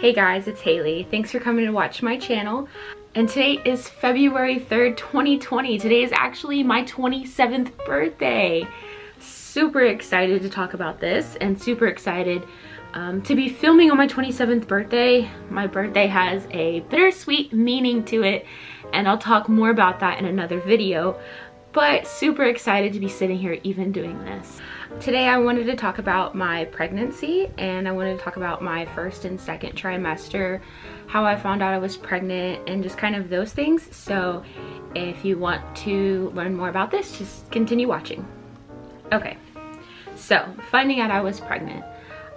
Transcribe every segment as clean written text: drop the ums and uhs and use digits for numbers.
Hey guys, it's Haley. Thanks for coming to watch my channel. And today is February 3rd, 2020. Today is actually my 27th birthday. Super excited to talk about this and super excited to be filming on my 27th birthday. My birthday has a bittersweet meaning to it, and I'll talk more about that in another video. But super excited to be sitting here even doing this. Today I wanted to talk about my pregnancy, and I wanted to talk about my first and second trimester, how I found out I was pregnant, and just kind of those things. So if you want to learn more about this, just continue watching. Okay, so finding out I was pregnant.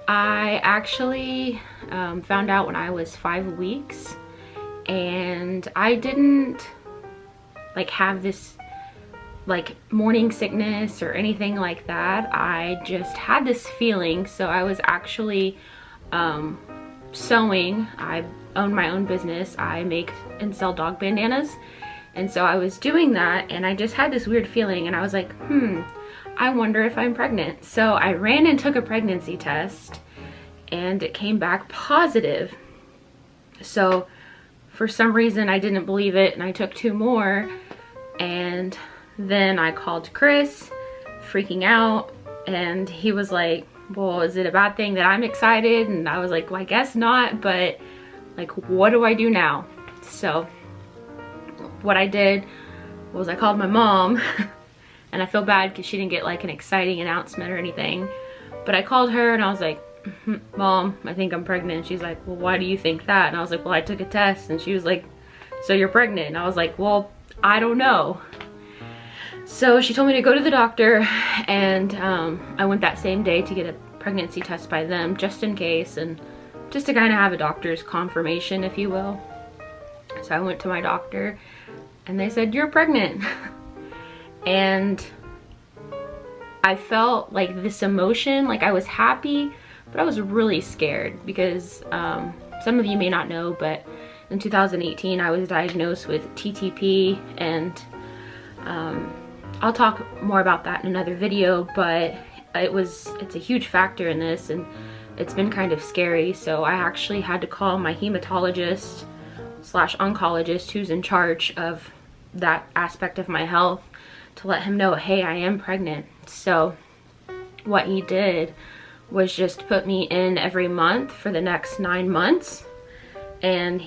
I actually found out when I was 5 weeks, and I didn't like have this like morning sickness or anything like that. I just had this feeling. So I was actually sewing. I own my own business. I make and sell dog bandanas, and so I was doing that, and I just had this weird feeling, and I was like, I wonder if I'm pregnant. So I ran and took a pregnancy test, and it came back positive. So for some reason I didn't believe it, and I took 2 more, and then I called Chris, freaking out, and he was like, well, is it a bad thing that I'm excited? And I was like, well, I guess not, but like, what do I do now? So what I did was I called my mom, and I feel bad because she didn't get like an exciting announcement or anything, but I called her and I was like, Mom, I think I'm pregnant. And she's like, well, why do you think that? And I was like, well, I took a test. And she was like, so you're pregnant? And I was like, well, I don't know. So she told me to go to the doctor, and I went that same day to get a pregnancy test by them, just in case, and just to kind of have a doctor's confirmation, if you will. So I went to my doctor, and they said, you're pregnant. And I felt like this emotion, like I was happy, but I was really scared because some of you may not know, but in 2018 I was diagnosed with TTP, and I'll talk more about that in another video, but it's a huge factor in this, and it's been kind of scary. So I actually had to call my hematologist / oncologist who's in charge of that aspect of my health to let him know, hey, I am pregnant. So what he did was just put me in every month for the next 9 months, and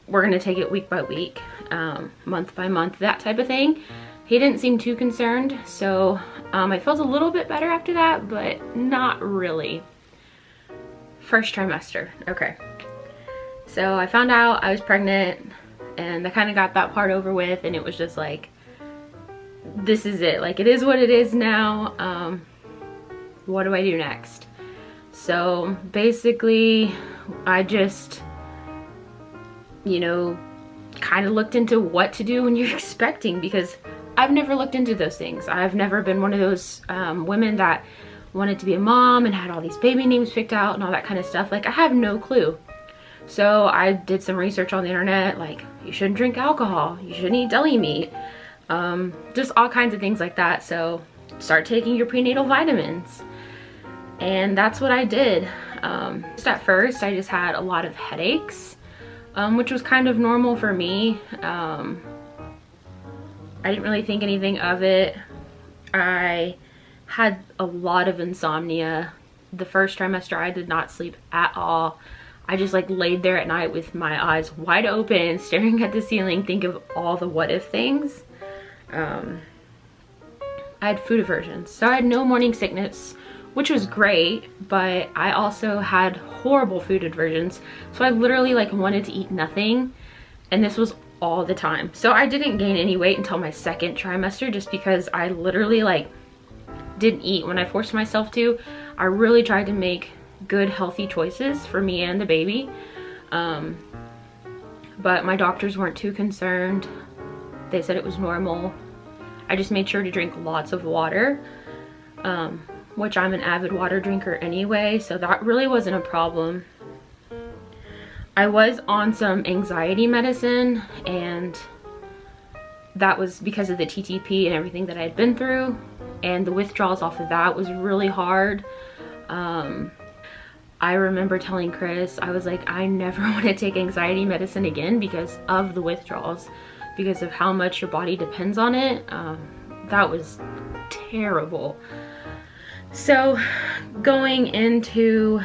we're gonna take it week by week, month by month, that type of thing. He didn't seem too concerned, so I felt a little bit better after that, but not really. First trimester, okay. So I found out I was pregnant, and I kind of got that part over with, and it was just like, this is it. Like, it is what it is now. What do I do next? So basically, I just, you know, kind of looked into what to do when you're expecting, because I've never looked into those things. I've never been one of those women that wanted to be a mom and had all these baby names picked out and all that kind of stuff. Like, I have no clue. So I did some research on the internet, like, you shouldn't drink alcohol, you shouldn't eat deli meat, just all kinds of things like that. So start taking your prenatal vitamins. And that's what I did. Just at first, I just had a lot of headaches, which was kind of normal for me. I didn't really think anything of it. I had a lot of insomnia. The first trimester, I did not sleep at all. I just like laid there at night with my eyes wide open, staring at the ceiling, think of all the what if things. I had food aversions, so I had no morning sickness, which was great, but I also had horrible food aversions. So I literally like wanted to eat nothing, and this was all the time. So I didn't gain any weight until my second trimester, just because I literally like didn't eat when I forced myself to. I really tried to make good healthy choices for me and the baby, but my doctors weren't too concerned. They said it was normal. I just made sure to drink lots of water, which I'm an avid water drinker anyway, so that really wasn't a problem. I was on some anxiety medicine, and that was because of the TTP and everything that I had been through, and the withdrawals off of that was really hard. I remember telling Chris, I was like, I never want to take anxiety medicine again because of the withdrawals, because of how much your body depends on it. That was terrible. So going into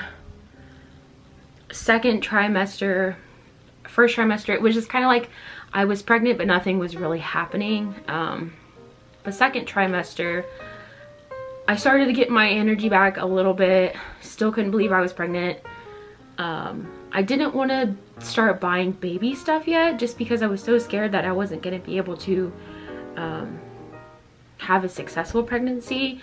second trimester, first trimester, it was just kind of like I was pregnant, but nothing was really happening. But second trimester, I started to get my energy back a little bit. Still couldn't believe I was pregnant. I didn't want to start buying baby stuff yet, just because I was so scared that I wasn't going to be able to have a successful pregnancy.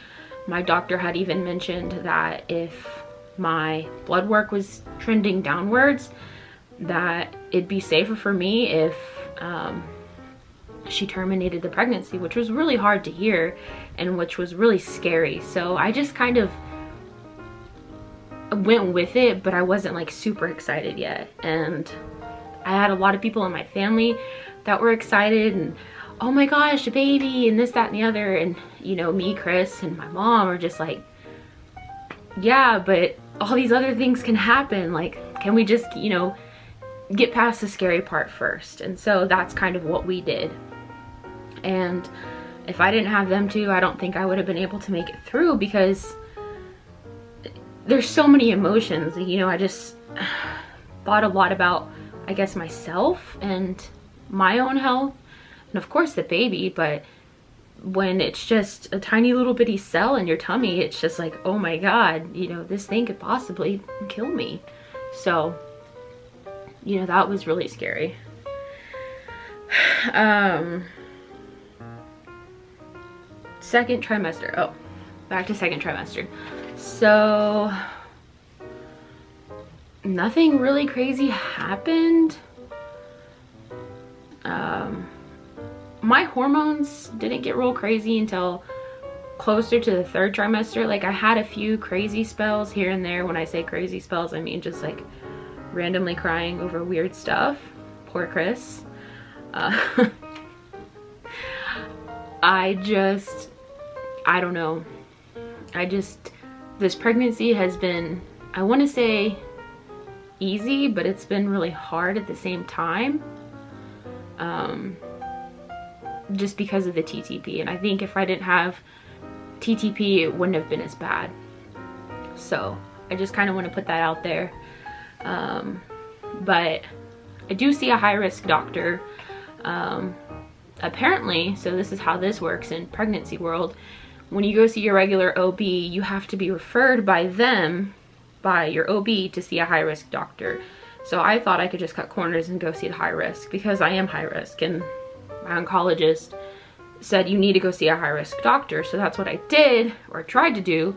My doctor had even mentioned that if my blood work was trending downwards, that it'd be safer for me if she terminated the pregnancy, which was really hard to hear and which was really scary. So I just kind of went with it, but I wasn't like super excited yet. And I had a lot of people in my family that were excited and, oh my gosh, a baby and this, that, and the other. And you know, me, Chris, and my mom are just like, yeah, but all these other things can happen. Like, can we just, you know, get past the scary part first? And so that's kind of what we did. And if I didn't have them too, I don't think I would have been able to make it through, because there's so many emotions. You know, I just thought a lot about, I guess, myself and my own health, and of course the baby. But when it's just a tiny little bitty cell in your tummy, it's just like, oh my God, you know, this thing could possibly kill me. So, you know, that was really scary. Second trimester. Oh, back to second trimester. So nothing really crazy happened. My hormones didn't get real crazy until closer to the third trimester. Like, I had a few crazy spells here and there. When I say crazy spells, I mean just like randomly crying over weird stuff. Poor Chris. I don't know. This pregnancy has been, I want to say easy, but it's been really hard at the same time. Just because of the TTP. And I think if I didn't have TTP, it wouldn't have been as bad. So I just kind of want to put that out there. But I do see a high-risk doctor. Apparently, so this is how this works in pregnancy world. When you go see your regular OB, you have to be referred by your OB to see a high-risk doctor. So I thought I could just cut corners and go see a high-risk, because I am high-risk, and my oncologist said you need to go see a high-risk doctor. So that's what I did, or tried to do,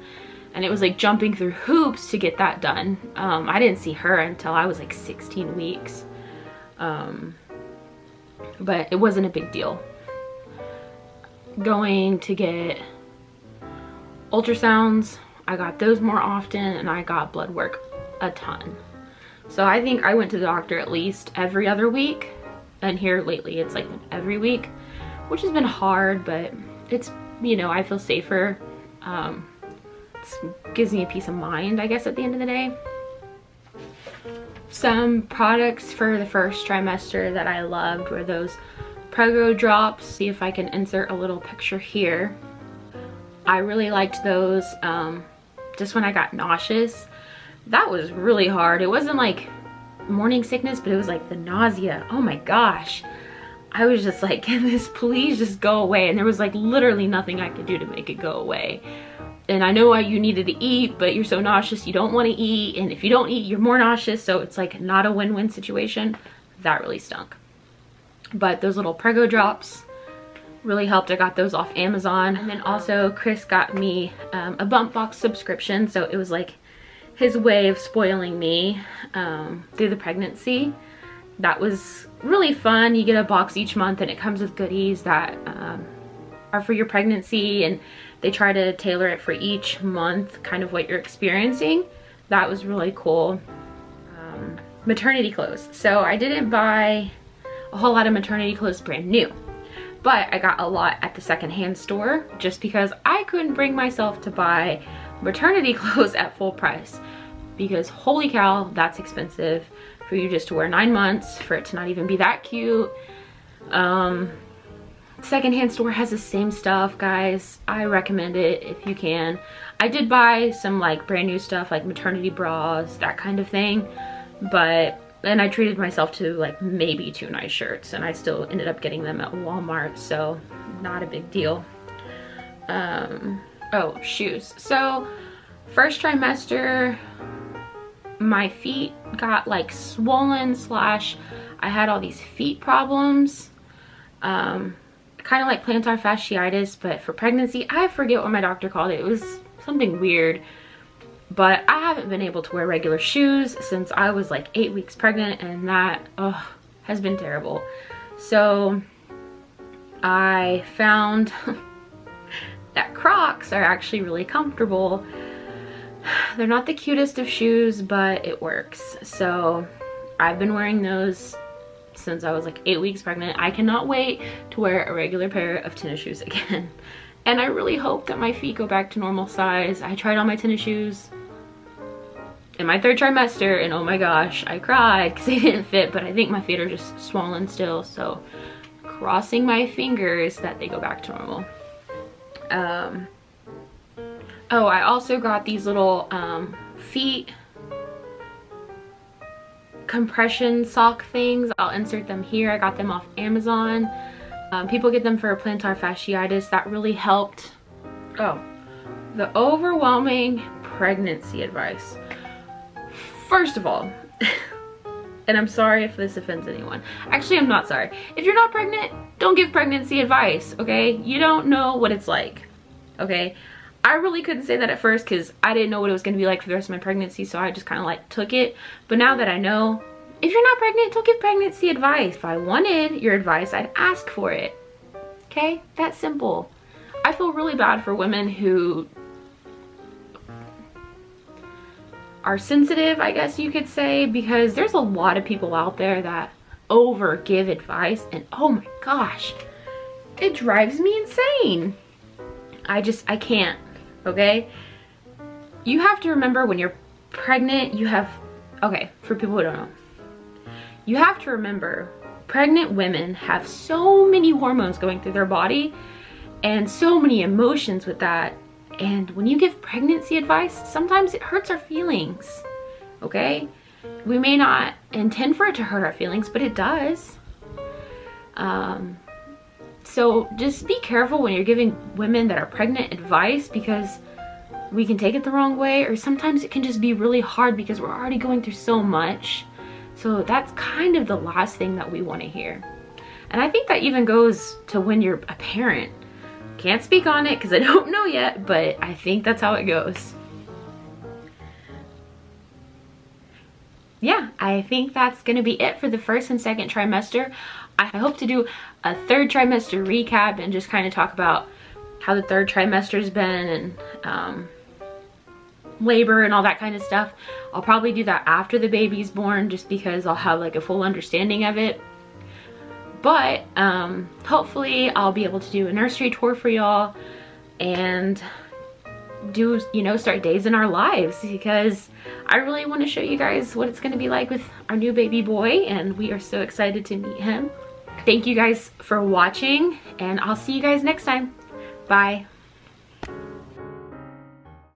and it was like jumping through hoops to get that done. I didn't see her until I was like 16 weeks. But it wasn't a big deal. Going to get ultrasounds, I got those more often, and I got blood work a ton. So I think I went to the doctor at least every other week, and here lately it's like every week, which has been hard, but it's, you know, I feel safer. It gives me a peace of mind, I guess, at the end of the day. Some products for the first trimester that I loved were those Prego drops. See if I can insert a little picture here. I really liked those just when I got nauseous. That was really hard. It wasn't like morning sickness, but it was like the nausea. Oh my gosh. I was just like, can this please just go away? And there was like literally nothing I could do to make it go away. And I know why you needed to eat, but you're so nauseous you don't want to eat. And if you don't eat, you're more nauseous. So it's like not a win-win situation. That really stunk. But those little Prego drops really helped. I got those off Amazon. And then also Chris got me a bump box subscription. So it was like his way of spoiling me through the pregnancy. That was really fun. You get a box each month and it comes with goodies that are for your pregnancy, and they try to tailor it for each month, kind of what you're experiencing. That was really cool. Maternity clothes. So I didn't buy a whole lot of maternity clothes brand new, but I got a lot at the secondhand store just because I couldn't bring myself to buy maternity clothes at full price. because holy cow, that's expensive for you just to wear 9 months, for it to not even be that cute. Secondhand store has the same stuff, guys. I recommend it if you can. I did buy some like brand new stuff like maternity bras, that kind of thing, and I treated myself to like maybe 2 nice shirts, and I still ended up getting them at Walmart, so not a big deal. Oh, shoes. So first trimester, my feet got like swollen / I had all these feet problems. Kind of like plantar fasciitis, but for pregnancy. I forget what my doctor called it. It was something weird. But I haven't been able to wear regular shoes since I was like 8 weeks pregnant, and that has been terrible. So I found that Crocs are actually really comfortable. They're not the cutest of shoes, but it works. So I've been wearing those since I was like 8 weeks pregnant. I cannot wait to wear a regular pair of tennis shoes again. And I really hope that my feet go back to normal size. I tried on my tennis shoes in my 3rd trimester, and oh my gosh, I cried because they didn't fit, but I think my feet are just swollen still, so crossing my fingers that they go back to normal. Oh, I also got these little feet compression sock things. I'll insert them here. I got them off Amazon. People get them for plantar fasciitis. That really helped. Oh, the overwhelming pregnancy advice. First of all, and I'm sorry if this offends anyone. Actually, I'm not sorry. If you're not pregnant, don't give pregnancy advice, okay? You don't know what it's like, okay? I really couldn't say that at first because I didn't know what it was going to be like for the rest of my pregnancy, so I just kind of like took it. But now that I know, if you're not pregnant, don't give pregnancy advice. If I wanted your advice, I'd ask for it. Okay? That's simple. I feel really bad for women who are sensitive, I guess you could say, because there's a lot of people out there that over give advice, and oh my gosh, it drives me insane. I can't. Okay, you have to remember when you're pregnant, okay, for people who don't know, you have to remember pregnant women have so many hormones going through their body and so many emotions with that, and when you give pregnancy advice, sometimes it hurts our feelings, okay? We may not intend for it to hurt our feelings, but it does. So just be careful when you're giving women that are pregnant advice, because we can take it the wrong way, or sometimes it can just be really hard because we're already going through so much. So that's kind of the last thing that we want to hear. And I think that even goes to when you're a parent. Can't speak on it because I don't know yet, but I think that's how it goes. Yeah, I think that's going to be it for the 1st and 2nd trimester. I hope to do a 3rd trimester recap and just kind of talk about how the 3rd trimester's been, and labor and all that kind of stuff. I'll probably do that after the baby's born, just because I'll have like a full understanding of it. But hopefully I'll be able to do a nursery tour for y'all and do, start days in our lives, because I really want to show you guys what it's going to be like with our new baby boy, and we are so excited to meet him. Thank you guys for watching, and I'll see you guys next time. Bye.